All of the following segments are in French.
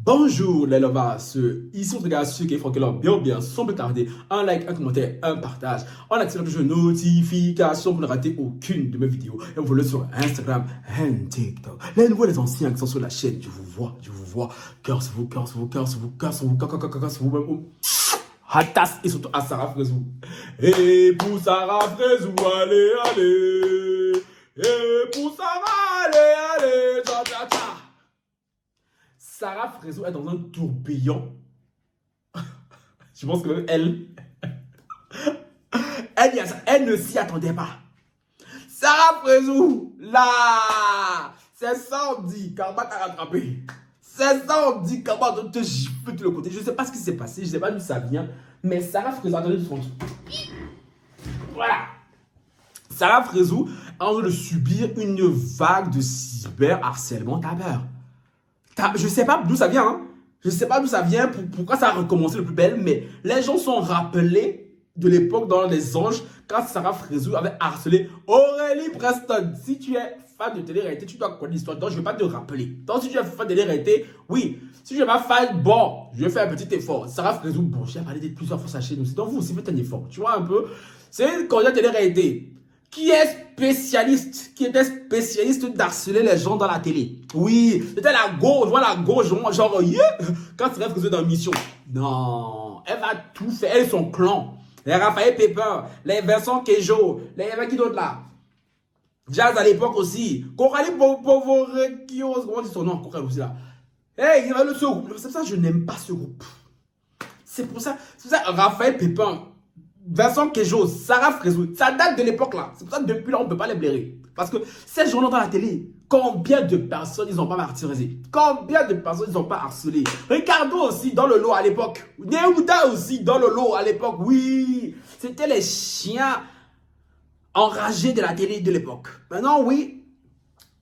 Bonjour les lovas, ici on regarde ceux qui font que leur bien sans plus tarder, un like, un commentaire, un partage, on active la cloche de notification pour ne rater aucune de mes vidéos et on vous le sur Instagram et TikTok. Les nouveaux, les anciens qui sont sur la chaîne, je vous vois, cœur sur vous, cœur sur vous, cœur sur vous, cœur sur vous, cœur sur vous, Hatas et surtout à Sarah Frezou. Et pour Sarah Frezou, allez, et pour Sarah, allez, tcha. Sarah Frezou est dans un tourbillon. Je pense que elle ne s'y attendait pas. Sarah Frezou, là, c'est ça on dit, Karma t'a rattrapé. C'est ça on dit, Karma doit te gifler de tout le côté. Je ne sais pas ce qui s'est passé, je ne sais pas d'où ça vient, mais Sarah Frezou a donné son truc. Voilà. Sarah Frezou a envie de subir une vague de cyberharcèlement tabeur. Je sais pas d'où ça vient, hein. Je sais pas d'où ça vient, pourquoi ça a recommencé le plus belle, mais les gens sont rappelés de l'époque dans Les Anges, quand Sarah Frezou avait harcelé Aurélie Preston. Si tu es fan de télé-réalité, tu dois connaître l'histoire, donc je ne vais pas te rappeler. Donc si tu es fan de télé-réalité, oui. Si tu n'es pas fan, bon, je vais faire un petit effort. Sarah Frezou, bon, j'ai parlé de plusieurs fois sa chaîne aussi, donc vous aussi faites un effort, tu vois un peu. C'est une candidate télé-réalité qui était spécialiste d'harceler les gens dans la télé. Oui, c'était la gauche, voilà la gauche, genre, yeah, quand Sarah Frezou est dans Mission. Non, elle va tout faire, elle et son clan. Les Raphaël Pépin, les Vincent Kejo, les qui d'autres là. Jazz à l'époque aussi. Coralie Povorekios, comment on dit son nom, Coralie aussi là. Hey, il y avait ce groupe. C'est pour ça que je n'aime pas ce groupe. C'est pour ça, Raphaël Pépin, Vincent Kejo, Sarah Frezou, ça date de l'époque là. C'est pour ça que depuis là, on ne peut pas les blairer. Parce que ces gens-là dans la télé, combien de personnes ils n'ont pas martyrisé? Combien de personnes ils n'ont pas harcelé? Ricardo aussi dans le lot à l'époque. Neouda aussi dans le lot à l'époque. Oui, c'était les chiens enragés de la télé de l'époque. Maintenant, oui,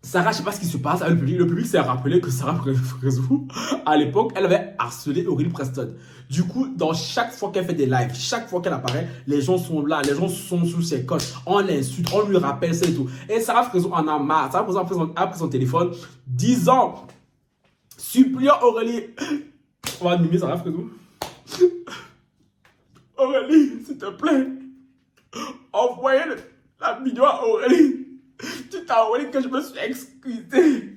Sarah, je ne sais pas ce qui se passe avec le public. Le public s'est rappelé que Sarah Frezou, à l'époque, elle avait harcelé Aurélie Preston. Du coup, dans chaque fois qu'elle fait des lives, chaque fois qu'elle apparaît, les gens sont là, les gens sont sous ses codes. On l'insulte, on lui rappelle ça et tout. Et Sarah Frezou en a marre. Sarah Frezou a pris son téléphone, disant, suppliant Aurélie. On va animer Sarah Frezou. Aurélie, s'il te plaît, envoyez la vidéo à Aurélie. Tu t'as envoyé que je me suis excusée.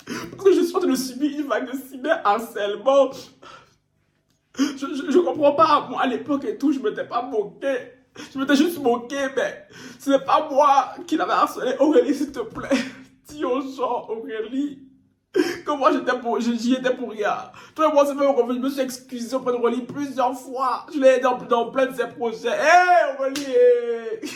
Parce que je suis en train de subir une vague de cyberharcèlement. Je comprends pas. Moi, à l'époque et tout, je m'étais pas moqué. Je m'étais juste moqué, mais ce n'est pas moi qui l'avais harcelé. Aurélie, s'il te plaît. Dis aux gens, Aurélie, que moi j'y étais pour rien. Toi et moi, c'est même revenu. Je me suis excusé auprès d'Aurélie plusieurs fois. Je l'ai aidé dans plein de ses projets. Hé, Aurélie!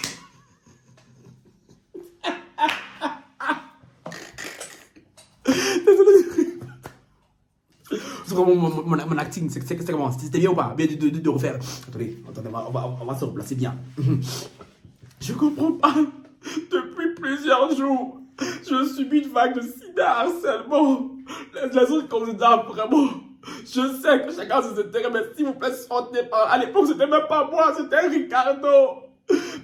C'est vraiment mon acting, c'est comment? C'était bien ou pas? Bien de refaire. Attendez, on va se replacer bien. Je comprends pas. Depuis plusieurs jours, je subis une vague de cyberharcèlement. Les autres candidats, vraiment. Je sais que chacun se intéresse, mais s'il vous plaît, sortez pas. À l'époque, c'était même pas moi, c'était Ricardo.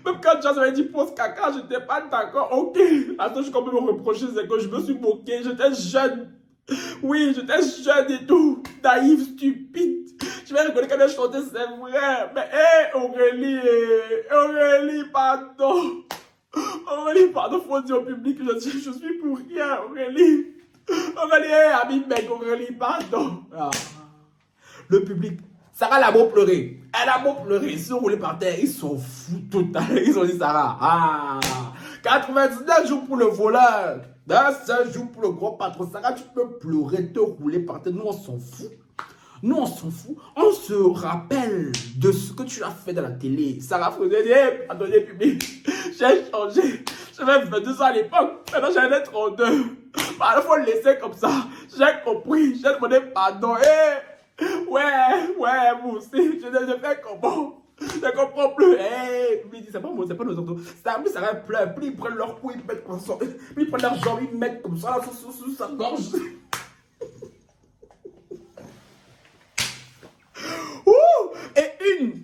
Même quand Jazz avait dit pose caca, j'étais pas d'accord. Ok, la seule chose qu'on peut me reprocher, c'est que je me suis moqué. J'étais jeune. Oui, j'étais jeune et tout. Naïf, stupide. Je vais rigoler quand elle chantait, c'est vrai. Mais hé, Aurélie, pardon. Aurélie, pardon, faut dire au public que je suis pour rien, Aurélie. Aurélie, ami mec, Aurélie, pardon. Ah. Le public. Sarah l'a beau pleurer. Elle a beau pleurer. Ils sont roulés par terre. Ils s'en foutent total. Ils ont dit Sarah. Ah. 99 jours pour le voleur. 5 jours pour le gros patron. Sarah, tu peux pleurer, te rouler par terre. Nous, on s'en fout. Nous, on s'en fout. On se rappelle de ce que tu as fait dans la télé. Sarah faisait attendez, public. J'ai changé. J'avais 22 ans à l'époque. Maintenant, j'en ai 32. Il faut le laisser comme ça. J'ai compris. J'ai demandé pardon. Ouais, vous aussi, je fais comment? Je comprends plus. C'est pas moi, c'est pas nos autres. Ça s'arrête plein. Puis ils prennent leur cou, ils mettent comme ça. Puis ils prennent leur jambe, ils mettent comme ça, sous sa gorge. Et une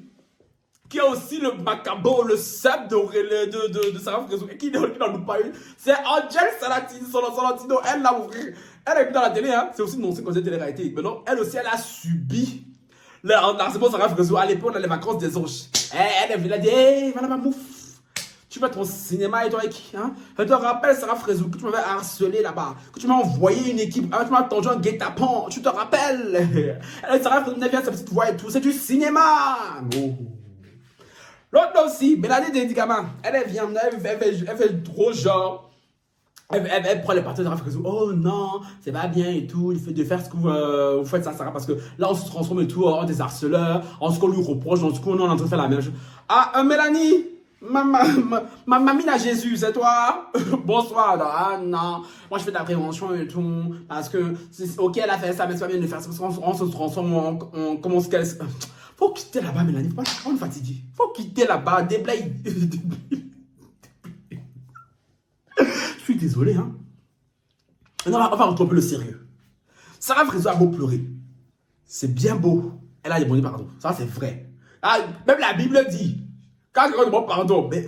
qui a aussi le macabo, le sub de Sarah Frézou, et qui n'en loue pas une. C'est Angel Salatino, elle l'a ouvert. Elle est dans la télé, hein. C'est aussi non, c'est quand c'est télé-réalité. Mais non, elle aussi, elle a subi. C'est bon, Sarah Frézou, à l'époque, dans les vacances des anges. Elle est venue, elle a dit, hé, voilà ma mouf. Tu vas ton cinéma et toi avec qui, hein? Je te rappelle, Sarah Frézou, que tu m'avais harcelé là-bas, que tu m'as envoyé une équipe, hein, tu m'as tendu un guet-apens, tu te rappelles? Sarah Frézou, elle vient sa petite voix et tout, c'est du cinéma! Oh. L'autre aussi, Mélanie Dédicament, elle vient, elle fait trop genre, elle prend les parties de Sarah Frézou, oh non, c'est pas bien et tout, il fait de faire ce que vous faites ça, Sarah, parce que là on se transforme et tout en des harceleurs, en ce qu'on lui reproche, en ce qu'on est en train de faire la même chose. Ah, Mélanie! Ma mamie à Jésus, c'est toi? Bonsoir. Ah non, moi je fais de la prévention et tout. Parce que, ok, elle a fait ça, mais c'est pas bien de faire ça. Parce qu'on se transforme en comment se casse. Faut quitter là-bas, Mélanie. Faut pas on est fatigué. Faut quitter là-bas. Déblaye. Je suis désolé, hein. Non, on va retrouver le sérieux. Sarah Frézou a beau pleurer. C'est bien beau. Elle a demandé pardon. Ça, c'est vrai. Ah, même la Bible dit. Quand on demande pardon, mais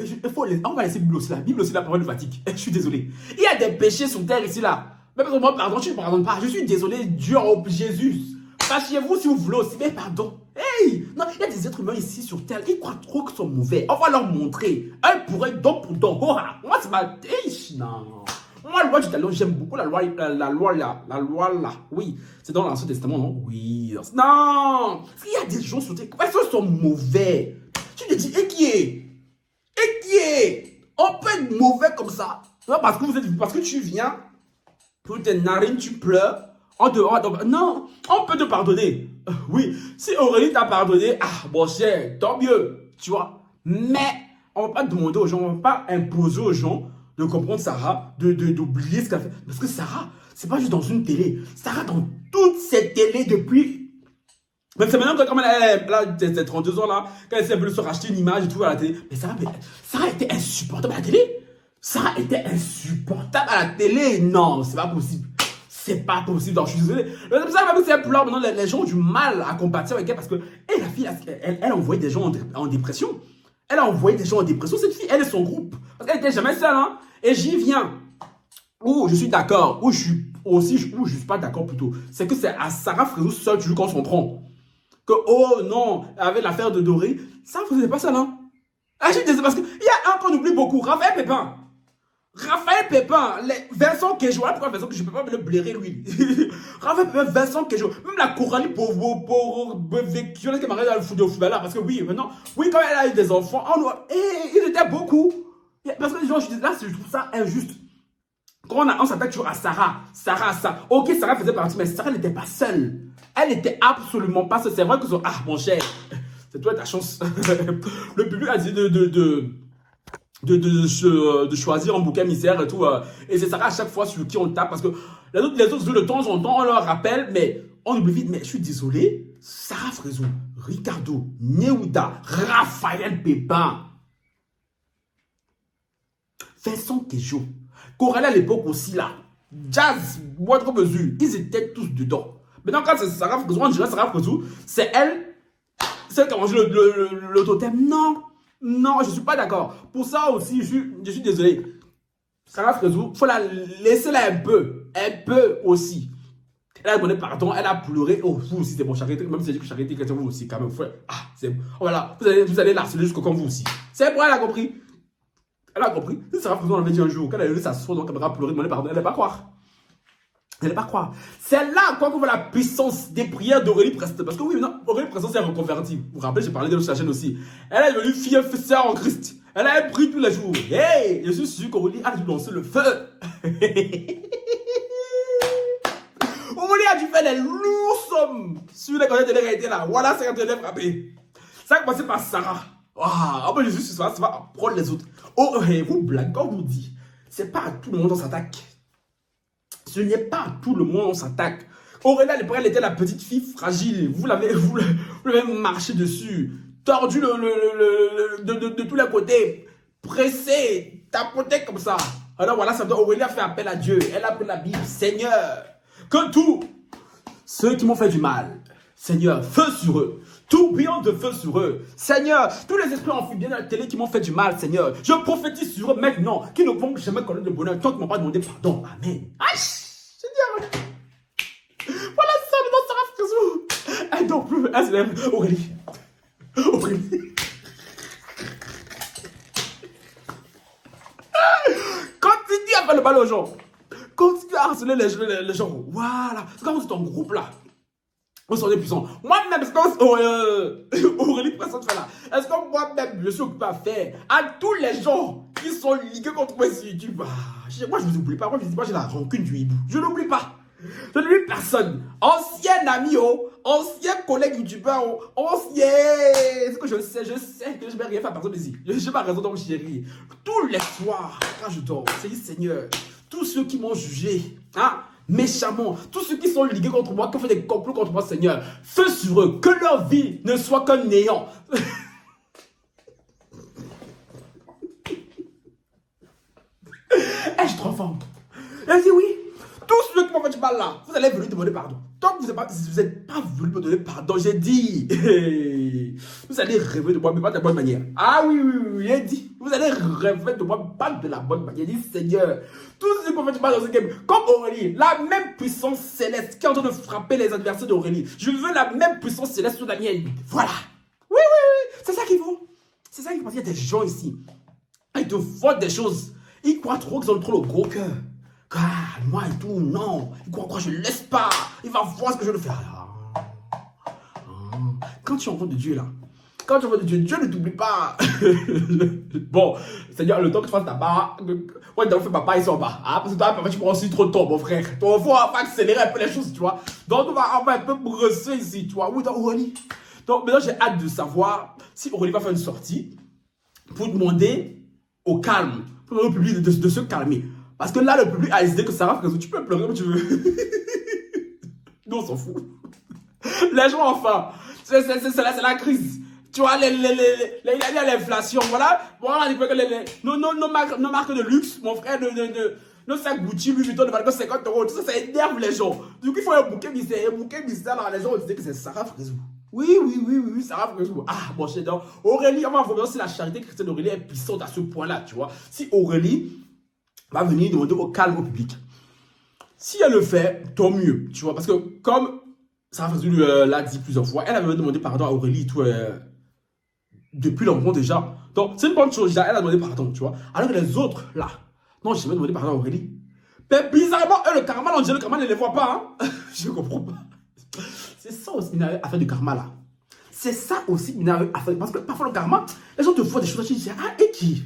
on va laisser la Bible aussi. La Bible aussi, la parole de fatigue. Je suis désolé. Il y a des péchés sur terre ici, là. Même quand on demande pardon, tu ne pardonnes pas. Je suis désolé, Dieu, Jésus. Fâchez-vous si vous voulez aussi, mais pardon. Hey! Non, il y a des êtres humains ici sur terre qui croient trop qu'ils sont mauvais. On va leur montrer. Un pour un, don pour don. Oh, moi, c'est ma. Hey, non. Moi, la loi du talon, j'aime beaucoup la loi là. Oui, c'est dans l'Ancien Testament, non? Oui. Non! Il y a des gens sur terre qui sont mauvais. Tu te dis, et qui est? On peut être mauvais comme ça. Non, parce que tu viens, pour tes narines, tu pleures. Non, on peut te pardonner. Oui, si Aurélie t'a pardonné, ah, bon, cher, tant mieux, tu vois. Mais, on ne va pas demander aux gens, on ne va pas imposer aux gens de comprendre Sarah, d'oublier ce qu'elle fait. Parce que Sarah, c'est pas juste dans une télé. Sarah, dans toutes ces télés depuis. Même c'est maintenant que comme elle a 32 ans là, quand elle s'est voulu se racheter une image et tout à la télé. Mais Sarah était insupportable à la télé. Sarah était insupportable à la télé. Non, c'est pas possible. C'est pas possible. Donc, je suis désolé. C'est pour ça que si elle pleure maintenant, les gens ont du mal à compatir avec elle parce que la fille, elle a envoyé des gens en dépression. Elle a envoyé des gens en dépression. Cette fille, elle est son groupe. Parce qu'elle était jamais seule. Hein. Et j'y viens. Où je suis d'accord, où je suis pas d'accord plutôt. C'est que c'est à Sarah Frézou seule toujours qu'on s'en prend. Que, oh non, avec l'affaire de Doré, ça ne faisait pas ça, non? Ah, je suis désolé parce qu'il y a un qu'on oublie beaucoup, Raphaël Pépin. Vincent Kejo, pourquoi Vincent Kejo, je ne peux pas me le blairer, lui. Raphaël Pépin, Vincent Kejo, même la Coralie pour vécu, les camarades dans le football là, parce que oui, maintenant, oui, quand elle a eu des enfants, ils étaient beaucoup. Parce que les gens, là, je trouve ça injuste. Quand on s'attaque toujours à Sarah. Ok, Sarah faisait partie, mais Sarah n'était pas seule. Elle n'était absolument pas seule. C'est vrai que ah, mon cher, c'est toi ta chance. Le public a dit de choisir un bouquin émissaire et tout. Et c'est Sarah à chaque fois sur qui on tape. Parce que les autres, de temps en temps, on leur rappelle, mais on oublie vite. Mais je suis désolé. Sarah Frézou, Ricardo, Neuda, Raphaël Pépin, Vincent Kejo, Coralie à l'époque aussi là, Jazz, moindre mesure, ils étaient tous dedans. Maintenant quand c'est Sarah Frézou, on dirait Sarah Frézou, c'est elle, celle qui a mangé le totem. Non, je ne suis pas d'accord. Pour ça aussi, je suis désolé. Sarah Frézou, il faut la laisser là un peu aussi. Elle a demandé pardon, elle a pleuré. Oh, vous aussi, c'est bon, Charité, même si j'ai dit que Charité, c'est vous aussi, quand même. Ah, c'est bon. Voilà, vous allez l'harceler jusqu'au quand vous aussi. C'est bon, elle a compris. Elle a compris. Si Sarah Frézou, on l'avait dit un jour, quand elle a eu sa soeur dans la caméra pleurer, demander pardon, elle n'allait pas croire. C'est là quoi qu'on voit la puissance des prières d'Aurélie Preston. Parce que oui, maintenant, Aurélie Preston s'est reconvertie. Vous vous rappelez, j'ai parlé de sa chaîne aussi. Elle est devenue fille sœur en Christ. Elle a pris tous les jours. Hey, je suis sûr qu'Aurélie a dû lancer le feu. Aurélie a dû faire des lourds sommes sur les côtés de l'égalité là. Voilà, c'est quand elle est frappée. Ça a commencé par Sarah. Ah, ben Jésus, ça va prendre les autres. Oh, vous blaguez quand vous dites. C'est pas à tout le monde on s'attaque. Ce n'est pas à tout le monde on s'attaque. Aurélie, à l'époque, elle était la petite fille fragile. Vous l'avez marché dessus. Tordu de tous les côtés. Pressé. Tapoté comme ça. Alors voilà, Aurélie a fait appel à Dieu. Elle a pris la Bible. Seigneur, que tous ceux qui m'ont fait du mal, Seigneur, feu sur eux. Tourbillon de feu sur eux. Seigneur, tous les esprits amphibiens à la télé qui m'ont fait du mal, Seigneur, je prophétise sur eux maintenant, qui ne vont jamais connaître le bonheur tant qu'ils ne m'ont pas demandé pardon. Amen. Aïe, Seigneur. Voilà ça, maintenant, Sarah Frézou. Elle dort plus, elle se lève. Aurélie. Aurélie. Continue à faire le mal aux gens. Continue à harceler les gens. Voilà. C'est comme c'est ton groupe là. On s'en est puissant. Moi-même, est-ce que Aurélie Pressante fait là? Est-ce que moi-même, je suis occupé à faire à tous les gens qui sont ligués contre moi sur YouTube? Moi, je ne vous oublie pas. Moi, j'ai la rancune du hibou. Je n'oublie pas. Je n'oublie personne. Ancien ami, ancien collègue youtubeur, ancien. Ce que je sais que je ne vais rien faire à personne ici. J'ai ma raison donc chérie. Tous les soirs, quand je dors, Seigneur, tous ceux qui m'ont jugé, méchamment, tous ceux qui sont ligués contre moi, qui ont fait des complots contre moi, Seigneur, feu sur eux, que leur vie ne soit qu'un néant. Je suis trop fort. Elle dit oui. Tous ceux qui m'ont fait du mal là, vous allez venir demander pardon. Tant que vous n'êtes pas venu me donner pardon, j'ai dit, vous allez rêver de moi, mais pas de la bonne manière. Ah oui, j'ai dit, vous allez rêver de moi, pas de la bonne manière. J'ai dit, Seigneur, tous ceux qui m'ont fait du mal dans ce game, comme Aurélie, la même puissance céleste qui est en train de frapper les adversaires d'Aurélie, je veux la même puissance céleste sur la mienne. Voilà. Oui, c'est ça qu'il faut. C'est ça qu'il faut, parce qu'il y a des gens ici, ils te font des choses, ils croient trop qu'ils ont trop le gros cœur. Moi et tout, non. Il croit quoi, je ne laisse pas. Il va voir ce que je vais faire. Quand tu es enfant de Dieu là, quand tu es enfant de Dieu, Dieu ne t'oublie pas. Bon, Seigneur, le temps que tu fasses ta barre, ouais, t'as fait papa, ils sont en bas. Parce que toi, papa, tu prends aussi trop de temps, mon frère. Donc, il faut accélérer un peu les choses, tu vois. Donc, on va avoir un peu brosser ici, tu vois. Oui, dans Aurélie. Donc, maintenant, j'ai hâte de savoir si Aurélie va faire une sortie pour demander au calme, pour demander au public de se calmer. Parce que là, le public a décidé que Sarah Frézou, tu peux pleurer comme tu veux. Nous, on s'en fout. Les gens, enfin, c'est la crise. Tu vois, il y a l'inflation, voilà. Voilà, il faut que nos marques de luxe, mon frère, nos sacs Gucci, Louis Vuitton, de valeur 50 €, tout ça, ça énerve les gens. Du coup, il faut un bouquet mystère. Un bouquet mystère, là, les gens disent que c'est Sarah Frézou. Oui, Sarah Frézou. Bon, je sais donc. Aurélie, on va voir si la charité chrétienne d'Aurélie est puissante à ce point-là, tu vois. Si Aurélie va venir demander au calme au public. Si elle le fait, tant mieux, tu vois, parce que comme Sarah Frézou l'a dit plusieurs fois, elle avait demandé pardon à Aurélie et tout, depuis longtemps déjà. Donc, c'est une bonne chose, elle a demandé pardon, tu vois. Alors que les autres, là, non, j'ai jamais demandé pardon à Aurélie. Mais bizarrement, eux, le karma, on dirait le karma ne les voit pas, hein. Je comprends pas. C'est ça aussi, affaire du karma, là. C'est ça aussi, affaire, parce que parfois le karma, les gens te font des choses, tu dis, et qui?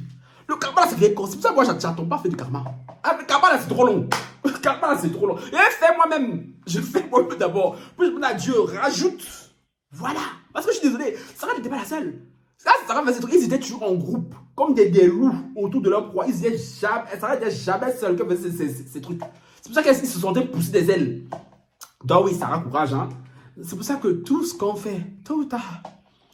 Le karma là, c'est quelque chose. C'est pour ça que moi, j'attends pas fait du karma. Le karma là, c'est trop long. Le karma là, c'est trop long. Et fais moi-même. Je fais moi-même d'abord. Puis je demande à Dieu, rajoute. Voilà. Parce que je suis désolé, Sarah n'était pas la seule. Sarah faisait des trucs. Ils étaient toujours en groupe. Comme des loups autour de leur proie. Sarah n'était jamais seule qui faisait ces trucs. C'est pour ça qu'ils se sentaient pousser des ailes. Donc oui, Sarah, courage. Hein. C'est pour ça que tout ce qu'on fait, tôt ou tard,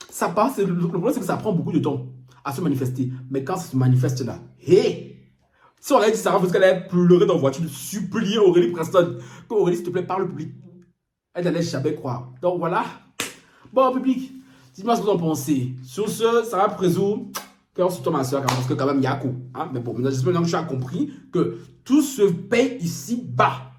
ça passe. Le problème, c'est que ça prend beaucoup de temps à se manifester. Mais quand ça se manifeste là, si on avait dit Sarah parce qu'elle allait pleurer dans la voiture, supplier Aurélie Preston, que Aurélie, s'il te plaît, parle au public. Elle n'allait jamais croire. Donc voilà. Bon, public, dites-moi ce que vous en pensez. Sur ce, Sarah Frézou, cœur sur toi, ma soeur, parce que quand même, il y a un coup. Hein? Mais bon, maintenant, j'espère que tu as compris que tout se paye ici-bas.